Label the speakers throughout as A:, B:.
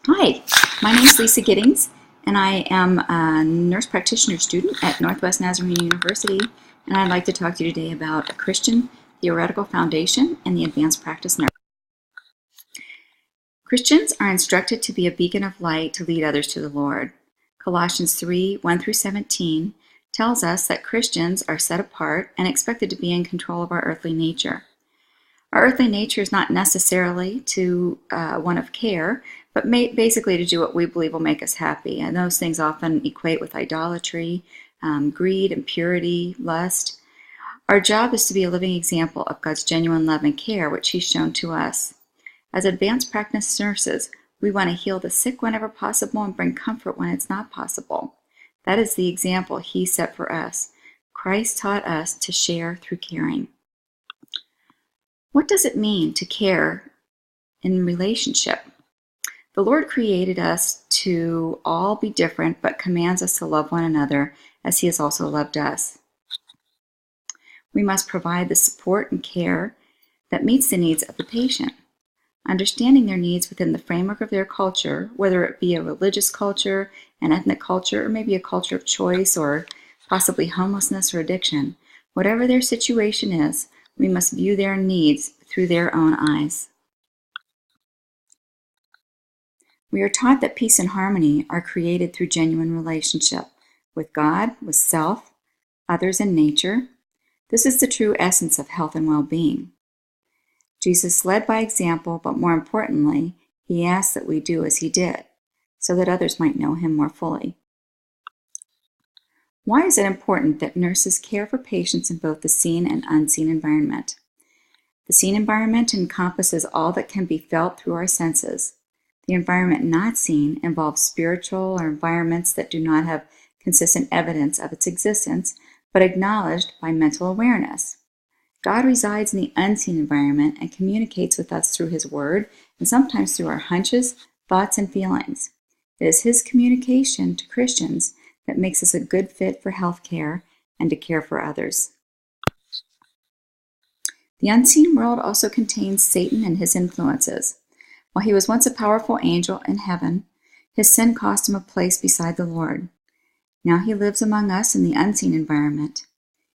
A: Hi, my name is Lisa Giddings, and I am a nurse practitioner student at Northwest Nazarene University, and I'd like to talk to you today about a Christian theoretical foundation and the advanced practice nurse. Christians are instructed to be a beacon of light to lead others to the Lord. Colossians 3, 1 through 17 tells us that Christians are set apart and expected to be in control of our earthly nature. Our earthly nature is not necessarily one of care, but basically to do what we believe will make us happy. And those things often equate with idolatry, greed, impurity, lust. Our job is to be a living example of God's genuine love and care, which He's shown to us. As advanced practice nurses, we want to heal the sick whenever possible and bring comfort when it's not possible. That is the example He set for us. Christ taught us to share through caring. What does it mean to care in relationship? The Lord created us to all be different, but commands us to love one another as He has also loved us. We must provide the support and care that meets the needs of the patient. Understanding their needs within the framework of their culture, whether it be a religious culture, an ethnic culture, or maybe a culture of choice, or possibly homelessness or addiction, whatever their situation is, we must view their needs through their own eyes. We are taught that peace and harmony are created through genuine relationship with God, with self, others, and nature. This is the true essence of health and well-being. Jesus led by example, but more importantly, He asked that we do as He did, so that others might know Him more fully. Why is it important that nurses care for patients in both the seen and unseen environment? The seen environment encompasses all that can be felt through our senses. The environment not seen involves spiritual or environments that do not have consistent evidence of its existence, but acknowledged by mental awareness. God resides in the unseen environment and communicates with us through His Word and sometimes through our hunches, thoughts, and feelings. It is His communication to Christians that makes us a good fit for health care and to care for others. The unseen world also contains Satan and his influences. While he was once a powerful angel in heaven, his sin cost him a place beside the Lord. Now he lives among us in the unseen environment.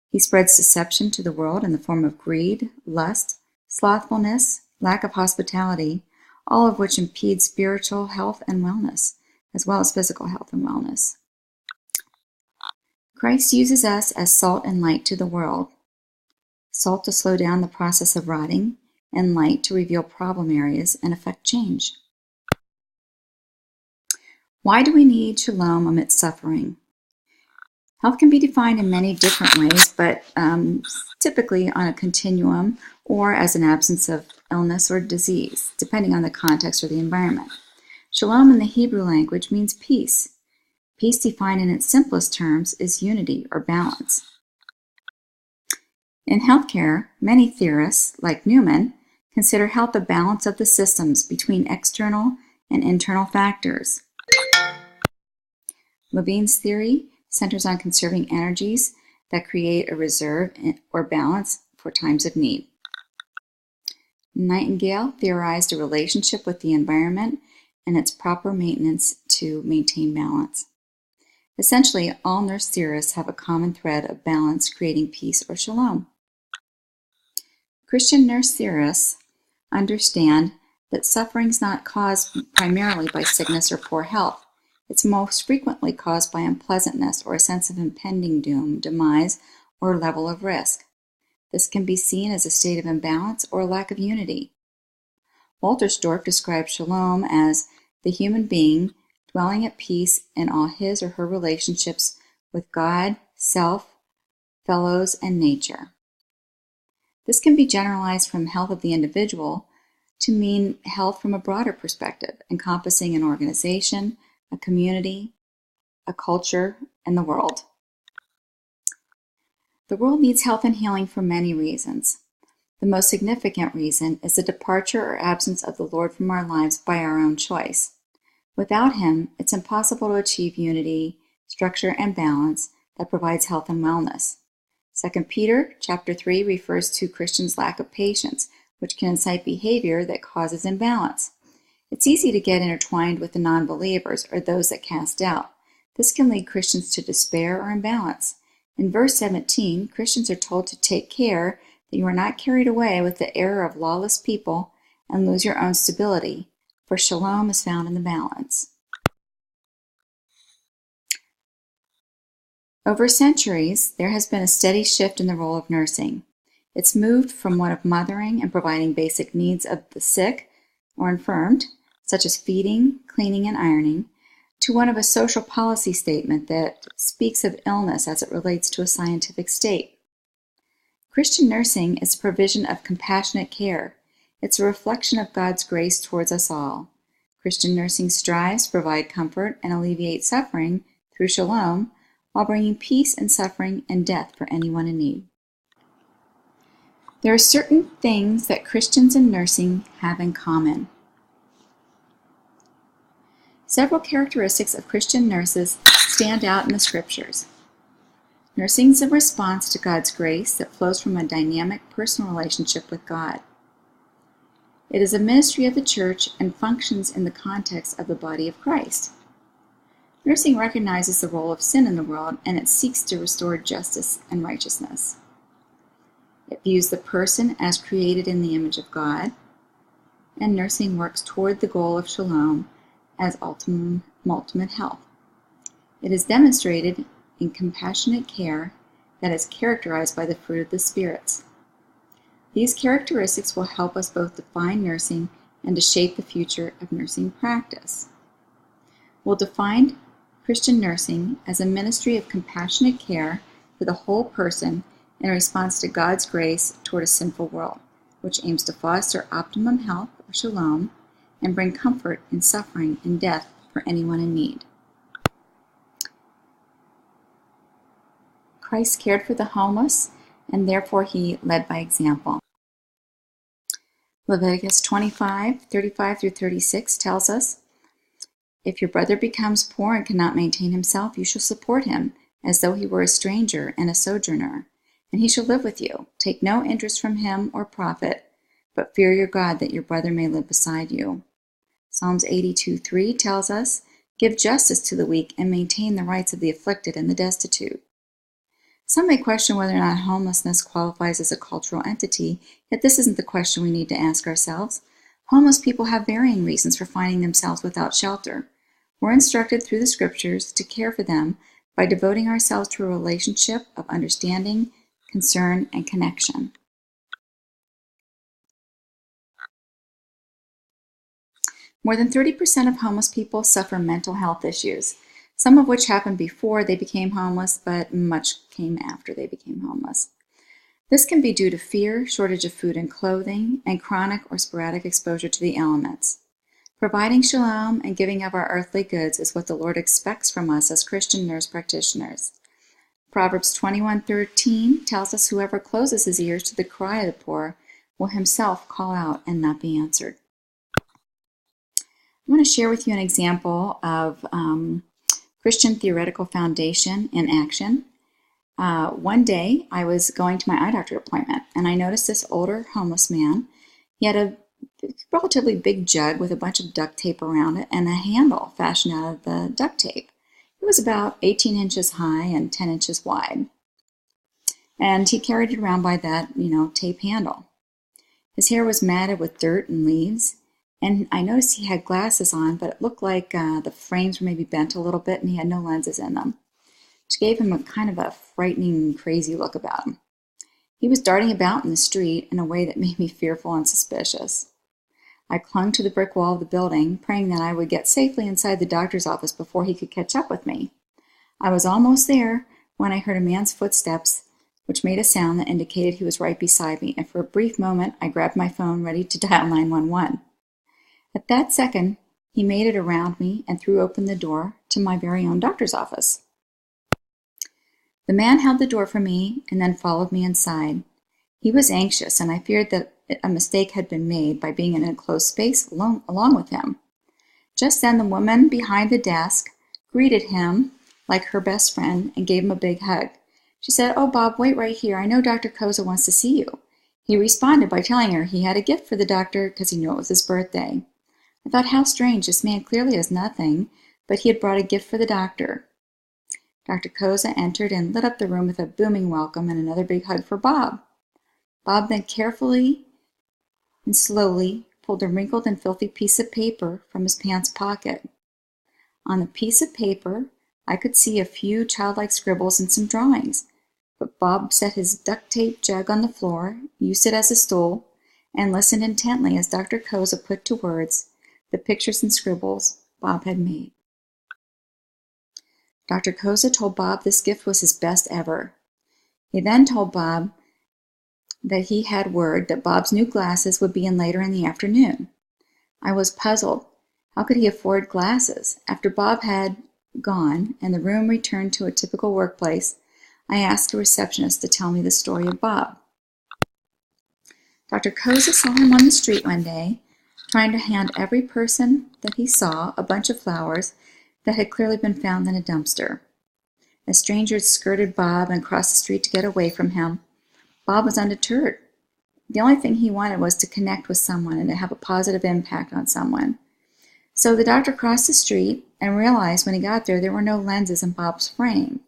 A: He spreads deception to the world in the form of greed, lust, slothfulness, lack of hospitality, all of which impede spiritual health and wellness, as well as physical health and wellness. Christ uses us as salt and light to the world. Salt to slow down the process of rotting, and light to reveal problem areas and affect change. Why do we need shalom amidst suffering? Health can be defined in many different ways, but typically on a continuum or as an absence of illness or disease, depending on the context or the environment. Shalom in the Hebrew language means peace. Peace, defined in its simplest terms, is unity or balance. In healthcare, many theorists, like Newman, consider health a balance of the systems between external and internal factors. Levine's theory centers on conserving energies that create a reserve or balance for times of need. Nightingale theorized a relationship with the environment and its proper maintenance to maintain balance. Essentially, all nurse theorists have a common thread of balance creating peace or shalom. Christian nurse theorists understand that suffering is not caused primarily by sickness or poor health. It's most frequently caused by unpleasantness or a sense of impending doom, demise, or level of risk. This can be seen as a state of imbalance or a lack of unity. Wolterstorff describes shalom as the human being dwelling at peace in all his or her relationships with God, self, fellows, and nature. This can be generalized from health of the individual to mean health from a broader perspective, encompassing an organization, a community, a culture, and the world. The world needs health and healing for many reasons. The most significant reason is the departure or absence of the Lord from our lives by our own choice. Without Him, it's impossible to achieve unity, structure, and balance that provides health and wellness. 2 Peter chapter 3 refers to Christians' lack of patience, which can incite behavior that causes imbalance. It's easy to get intertwined with the non-believers or those that cast doubt. This can lead Christians to despair or imbalance. In verse 17, Christians are told to take care that you are not carried away with the error of lawless people and lose your own stability, for shalom is found in the balance. Over centuries, there has been a steady shift in the role of nursing. It's moved from one of mothering and providing basic needs of the sick or infirmed, such as feeding, cleaning, and ironing, to one of a social policy statement that speaks of illness as it relates to a scientific state. Christian nursing is a provision of compassionate care. It's a reflection of God's grace towards us all. Christian nursing strives to provide comfort and alleviate suffering through shalom, while bringing peace in suffering and death for anyone in need. There are certain things that Christians in nursing have in common. Several characteristics of Christian nurses stand out in the Scriptures. Nursing is a response to God's grace that flows from a dynamic personal relationship with God. It is a ministry of the church and functions in the context of the body of Christ. Nursing recognizes the role of sin in the world, and it seeks to restore justice and righteousness. It views the person as created in the image of God, and nursing works toward the goal of shalom as ultimate health. It is demonstrated in compassionate care that is characterized by the fruit of the spirits. These characteristics will help us both define nursing and to shape the future of nursing practice. We'll define Christian nursing as a ministry of compassionate care for the whole person in response to God's grace toward a sinful world, which aims to foster optimum health or shalom and bring comfort in suffering and death for anyone in need. Christ cared for the homeless, and therefore he led by example. Leviticus 25:35-36 tells us, "If your brother becomes poor and cannot maintain himself, you shall support him, as though he were a stranger and a sojourner, and he shall live with you. Take no interest from him or profit, but fear your God, that your brother may live beside you." Psalms 82:3 tells us, "Give justice to the weak and maintain the rights of the afflicted and the destitute." Some may question whether or not homelessness qualifies as a cultural entity, yet this isn't the question we need to ask ourselves. Homeless people have varying reasons for finding themselves without shelter. We're instructed through the Scriptures to care for them by devoting ourselves to a relationship of understanding, concern, and connection. More than 30% of homeless people suffer mental health issues, some of which happened before they became homeless, but much came after they became homeless. This can be due to fear, shortage of food and clothing, and chronic or sporadic exposure to the elements. Providing shalom and giving of our earthly goods is what the Lord expects from us as Christian nurse practitioners. Proverbs 21:13 tells us, "Whoever closes his ears to the cry of the poor will himself call out and not be answered." I want to share with you an example of Christian theoretical foundation in action. One day I was going to my eye doctor appointment, and I noticed this older homeless man. He had a relatively big jug with a bunch of duct tape around it and a handle fashioned out of the duct tape. It was about 18 inches high and 10 inches wide. And he carried it around by that, tape handle. His hair was matted with dirt and leaves, and I noticed he had glasses on, but it looked like the frames were maybe bent a little bit and he had no lenses in them, which gave him a kind of a frightening, crazy look about him. He was darting about in the street in a way that made me fearful and suspicious. I clung to the brick wall of the building, praying that I would get safely inside the doctor's office before he could catch up with me. I was almost there when I heard a man's footsteps, which made a sound that indicated he was right beside me, and for a brief moment I grabbed my phone ready to dial 911. At that second, he made it around me and threw open the door to my very own doctor's office. The man held the door for me and then followed me inside. He was anxious, and I feared that a mistake had been made by being in a closed space along with him. Just then the woman behind the desk greeted him like her best friend and gave him a big hug. She said, "Oh, Bob, wait right here. I know Dr. Koza wants to see you." He responded by telling her he had a gift for the doctor because he knew it was his birthday. I thought, how strange, this man clearly has nothing, but he had brought a gift for the doctor. Dr. Koza entered and lit up the room with a booming welcome and another big hug for Bob. Bob then carefully and slowly pulled a wrinkled and filthy piece of paper from his pants pocket. On the piece of paper, I could see a few childlike scribbles and some drawings, but Bob set his duct-tape jug on the floor, used it as a stool, and listened intently as Dr. Koza put to words the pictures and scribbles Bob had made. Dr. Koza told Bob this gift was his best ever. He then told Bob that he had word that Bob's new glasses would be in later in the afternoon. I was puzzled. How could he afford glasses? After Bob had gone and the room returned to a typical workplace, I asked a receptionist to tell me the story of Bob. Dr. Koza saw him on the street one day, trying to hand every person that he saw a bunch of flowers that had clearly been found in a dumpster. As strangers skirted Bob and crossed the street to get away from him, Bob was undeterred. The only thing he wanted was to connect with someone and to have a positive impact on someone. So the doctor crossed the street and realized when he got there were no lenses in Bob's frames.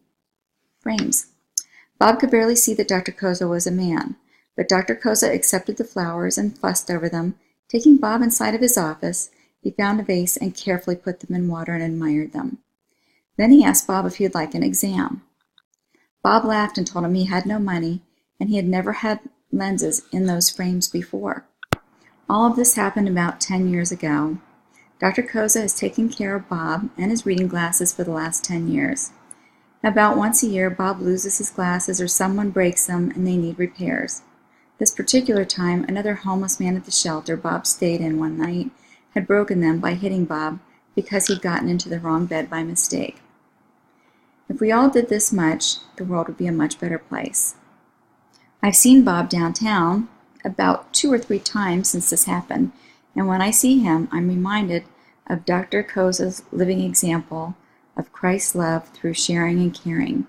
A: Bob could barely see that Dr. Koza was a man, but Dr. Koza accepted the flowers and fussed over them. Taking Bob inside of his office, he found a vase and carefully put them in water and admired them. Then he asked Bob if he'd like an exam. Bob laughed and told him he had no money and he had never had lenses in those frames before. All of this happened about 10 years ago. Dr. Koza has taken care of Bob and his reading glasses for the last 10 years. About once a year, Bob loses his glasses or someone breaks them and they need repairs. This particular time, another homeless man at the shelter Bob stayed in one night had broken them by hitting Bob because he'd gotten into the wrong bed by mistake. If we all did this much, the world would be a much better place. I've seen Bob downtown about 2 or 3 times since this happened, and when I see him, I'm reminded of Dr. Koza's living example of Christ's love through sharing and caring.